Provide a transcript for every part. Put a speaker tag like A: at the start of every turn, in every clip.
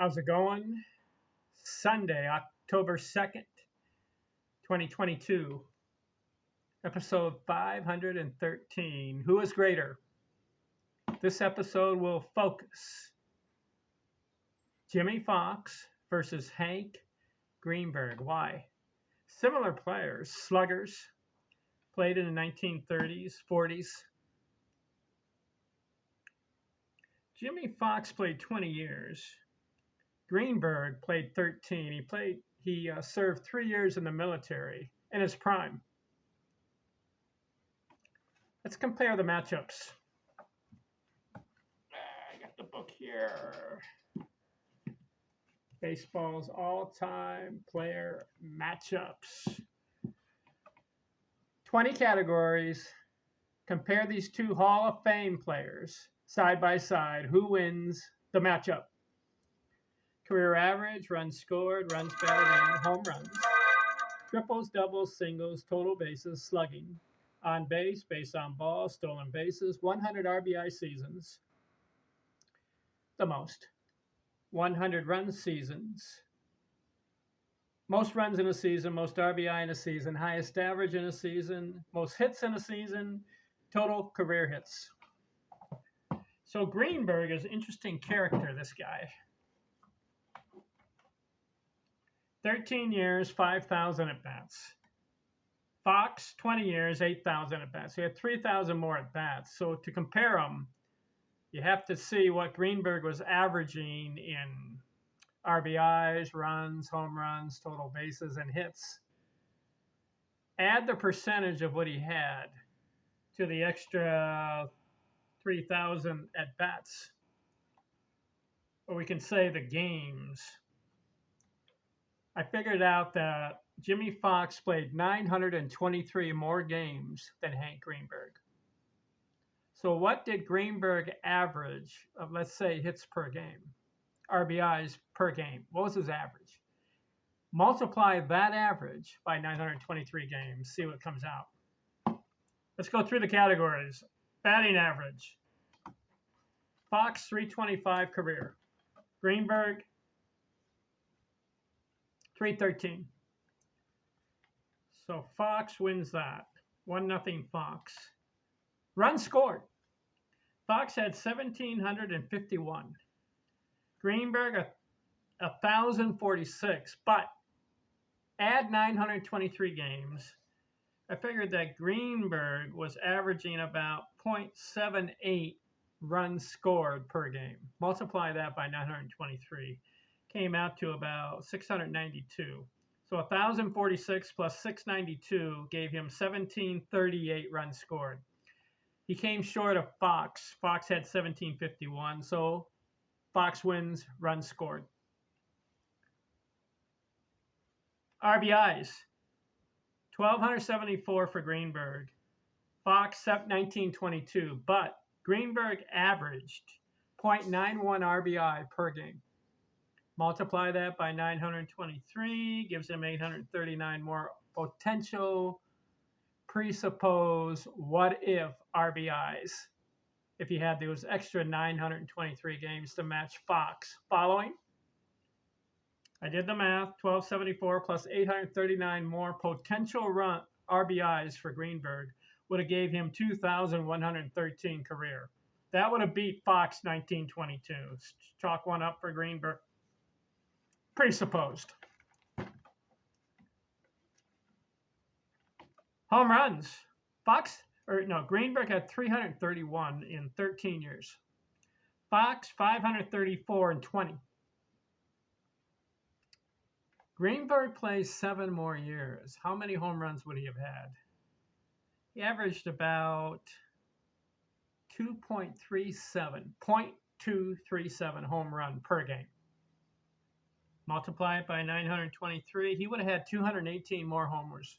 A: How's it going? Sunday, October 2nd, 2022, episode 513. Who is greater? This episode will focus Jimmy Foxx versus Hank Greenberg. Why? Similar players, sluggers, played in the 1930s, 40s. Jimmy Foxx played 20 years. Greenberg played 13. He served 3 years in the military in his prime. Let's compare the matchups. I got the book here. Baseball's all-time player matchups. 20 categories. Compare these two Hall of Fame players side by side. Who wins the matchup? Career average, runs scored, runs batted in, home runs, triples, doubles, singles, total bases, slugging, on base, base on ball, stolen bases, 100 RBI seasons, the most, 100 run seasons, most runs in a season, most RBI in a season, highest average in a season, most hits in a season, total career hits. So Greenberg is an interesting character, this guy. 13 years, 5,000 at-bats. Foxx, 20 years, 8,000 at-bats. He had 3,000 more at-bats. So to compare them, you have to see what Greenberg was averaging in RBIs, runs, home runs, total bases, and hits. Add the percentage of what he had to the extra 3,000 at-bats. Or we can say the games. I figured out that Jimmy Foxx played 923 more games than Hank Greenberg. So what did Greenberg average of, let's say, hits per game, RBIs per game? What was his average? Multiply that average by 923 games, see what comes out. Let's go through the categories. Batting average. Foxx, 325 career. Greenberg, 313. So Foxx wins that. 1-0 Foxx. Runs scored. Foxx had 1,751. Greenberg, 1,046. But add 923 games. I figured that Greenberg was averaging about 0.78 runs scored per game. Multiply that by 923. Came out to about 692. So 1,046 plus 692 gave him 1,738 runs scored. He came short of Foxx. Foxx had 1,751, so Foxx wins runs scored. RBIs, 1,274 for Greenberg. Foxx, 1,922, but Greenberg averaged 0.91 RBI per game. Multiply that by 923, gives him 839 more potential presuppose what if RBIs if he had those extra 923 games to match Foxx. Following? I did the math, 1,274 plus 839 more potential RBIs for Greenberg would have gave him 2,113 career. That would have beat Foxx 1922. Chalk one up for Greenberg. Presupposed. Home runs. Greenberg had 331 in 13 years. Foxx, 534 in 20. Greenberg plays 7 more years. How many home runs would he have had? He averaged about 0.237 home run per game. Multiply it by 923, he would have had 218 more homers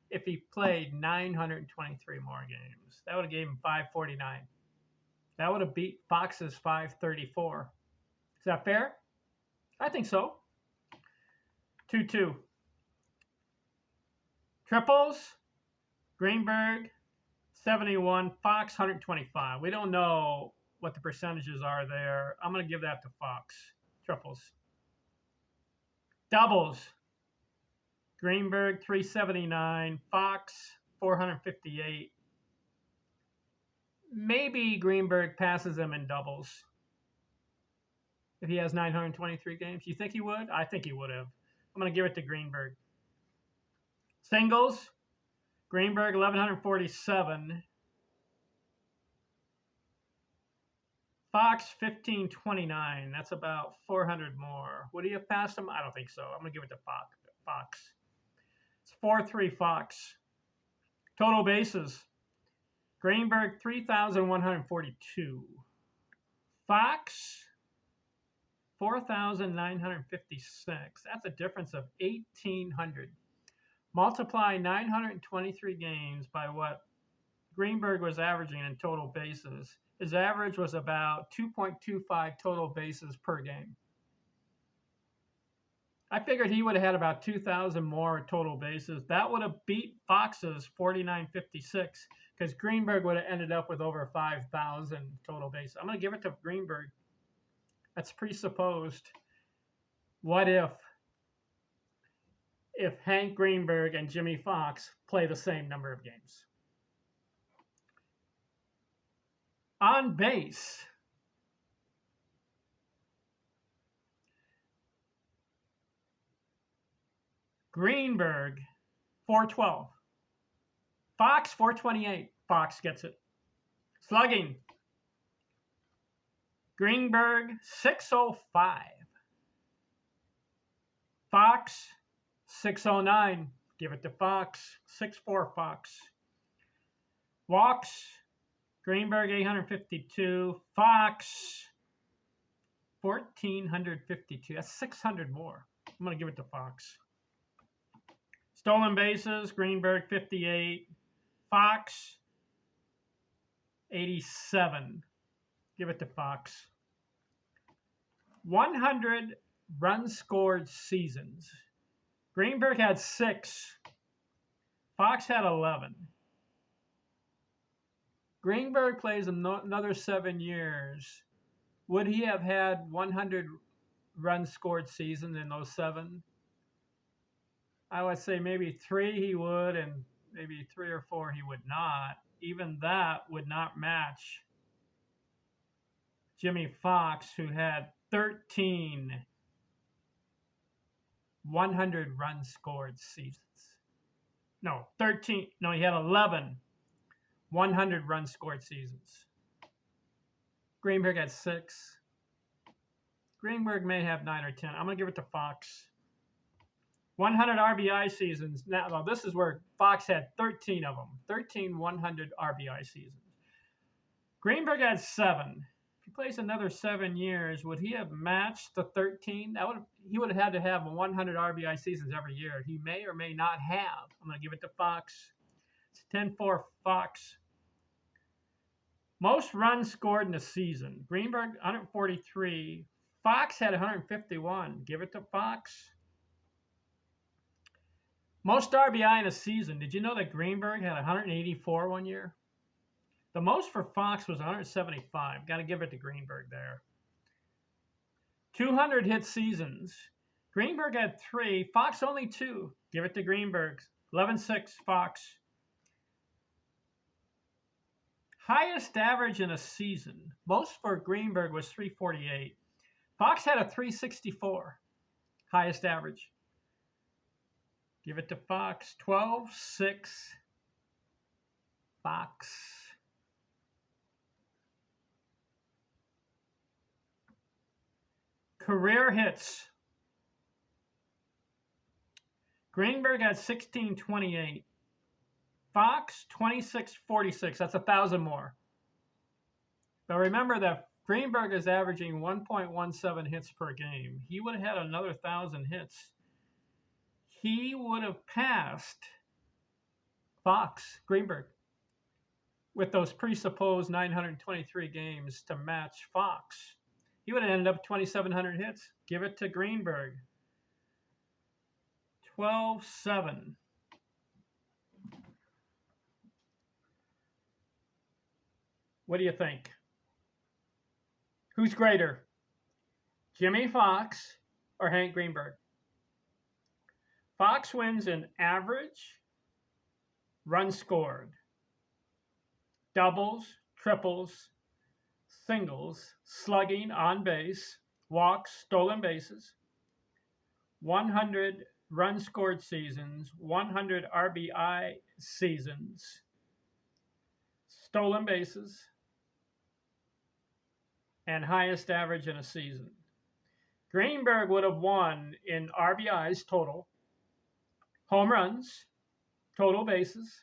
A: if he played 923 more games. That would have gave him 549. That would have beat Foxx's 534. Is that fair? I think so. 2-2. Triples, Greenberg, 71, Foxx, 125. We don't know what the percentages are there. I'm going to give that to Foxx. triples. Doubles. Greenberg 379, Foxx 458. Maybe Greenberg passes him in doubles if he has 923 games. You think he would? I think he would have. I'm going to give it to Greenberg. Singles. Greenberg 1147. Foxx 1529. That's about 400 more. Would he have passed him? I don't think so. I'm going to give it to Foxx. It's 4-3 Foxx. Total bases. Greenberg 3,142. Foxx 4,956. That's a difference of 1,800. Multiply 923 games by what Greenberg was averaging in total bases. His average was about 2.25 total bases per game. I figured he would have had about 2,000 more total bases. That would have beat Foxx's 4,956 because Greenberg would have ended up with over 5,000 total bases. I'm going to give it to Greenberg. That's presupposed. What if Hank Greenberg and Jimmy Foxx play the same number of games? On base. Greenberg, 412. Foxx, 428. Foxx gets it. Slugging. Greenberg, 605. Foxx, 609. Give it to Foxx. 6-4 Foxx. Walks. Greenberg, 852. Foxx, 1,452. That's 600 more. I'm going to give it to Foxx. Stolen bases, Greenberg 58, Foxx 87. Give it to Foxx. 100 runs scored seasons. Greenberg had 6. Foxx had 11. Greenberg plays another 7 years. Would he have had 100 runs scored seasons in those 7? I would say maybe 3 he would, and maybe 3 or 4 he would not. Even that would not match Jimmy Foxx, who had 13 100 runs scored seasons. No, 13. No, he had 11 100 runs scored seasons. Greenberg had 6. Greenberg may have 9 or 10. I'm going to give it to Foxx. 100 RBI seasons. Now, this is where Foxx had 13 of them. 13 100 RBI seasons. Greenberg had 7. If he plays another 7 years, would he have matched the 13? He would have had to have 100 RBI seasons every year. He may or may not have. I'm going to give it to Foxx. It's 10-4 Foxx. Most runs scored in a season. Greenberg, 143. Foxx had 151. Give it to Foxx. Most RBI in a season. Did you know that Greenberg had 184 one year? The most for Foxx was 175. Got to give it to Greenberg there. 200 hit seasons. Greenberg had 3. Foxx only 2. Give it to Greenberg. 11-6 Foxx. Highest average in a season. Most for Greenberg was 348. Foxx had a 364. Highest average. Give it to Foxx. 12-6 Foxx. Career hits. Greenberg had 1628. Foxx 2646. That's 1,000 more. But remember that Greenberg is averaging 1.17 hits per game. He would have had another 1,000 hits. He would have passed Foxx, Greenberg, with those presupposed 923 games to match Foxx. He would have ended up 2,700 hits. Give it to Greenberg. 12-7. What do you think? Who's greater? Jimmy Foxx or Hank Greenberg? Foxx wins in average, runs scored, doubles, triples, singles, slugging, on base, walks, stolen bases, 100 runs scored seasons, 100 RBI seasons, stolen bases, and highest average in a season. Greenberg would have won in RBIs total, home runs, total bases,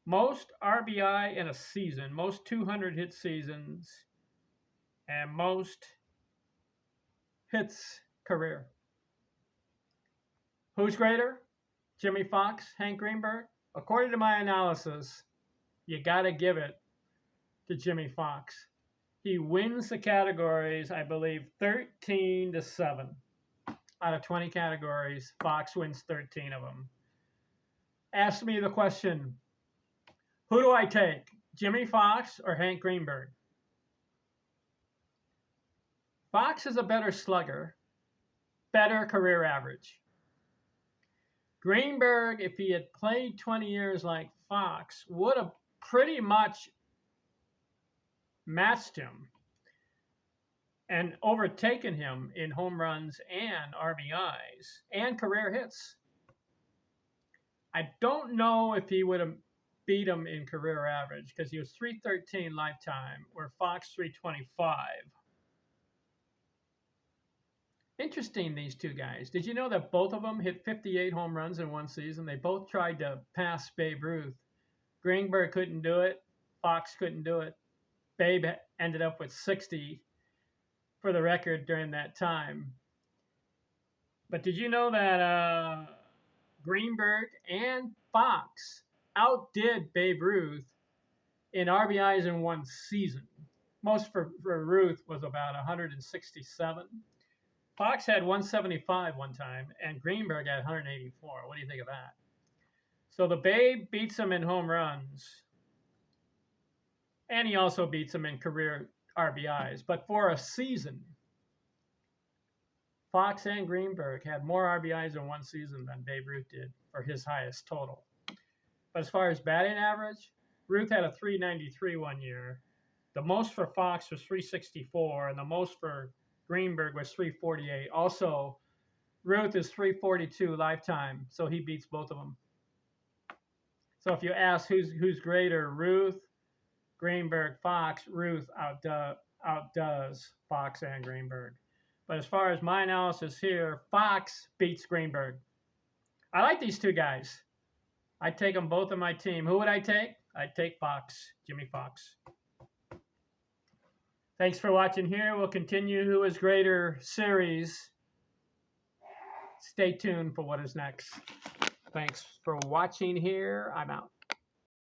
A: most RBI in a season, most 200 hit seasons, and most hits career. Who's greater? Jimmy Foxx, Hank Greenberg? According to my analysis, you got to give it to Jimmy Foxx. He wins the categories, I believe, 13-7. Out of 20 categories, Foxx wins 13 of them. Ask me the question, who do I take, Jimmy Foxx or Hank Greenberg? Foxx is a better slugger, better career average. Greenberg, if he had played 20 years like Foxx, would have pretty much matched him and overtaken him in home runs and RBIs and career hits. I don't know if he would have beat him in career average because he was 313 lifetime, where Foxx 325. Interesting, these two guys. Did you know that both of them hit 58 home runs in one season? They both tried to pass Babe Ruth. Greenberg couldn't do it. Foxx couldn't do it. Babe ended up with 60 for the record during that time. But did you know that Greenberg and Foxx outdid Babe Ruth in RBIs in one season? Most for Ruth was about 167. Foxx had 175 one time, and Greenberg had 184. What do you think of that? So the Babe beats him in home runs, and he also beats him in career RBIs. But for a season, Foxx and Greenberg had more RBIs in one season than Babe Ruth did for his highest total. But as far as batting average, Ruth had a 393 one year. The most for Foxx was 364, and the most for Greenberg was 348. Also, Ruth is 342 lifetime, so he beats both of them. So if you ask who's greater, Ruth, Greenberg, Foxx, Ruth outdoes Foxx and Greenberg. But as far as my analysis here, Foxx beats Greenberg. I like these two guys. I'd take them both on my team. Who would I take? I'd take Foxx, Jimmy Foxx. Thanks for watching here. We'll continue Who is Greater series. Stay tuned for what is next. Thanks for watching here. I'm out.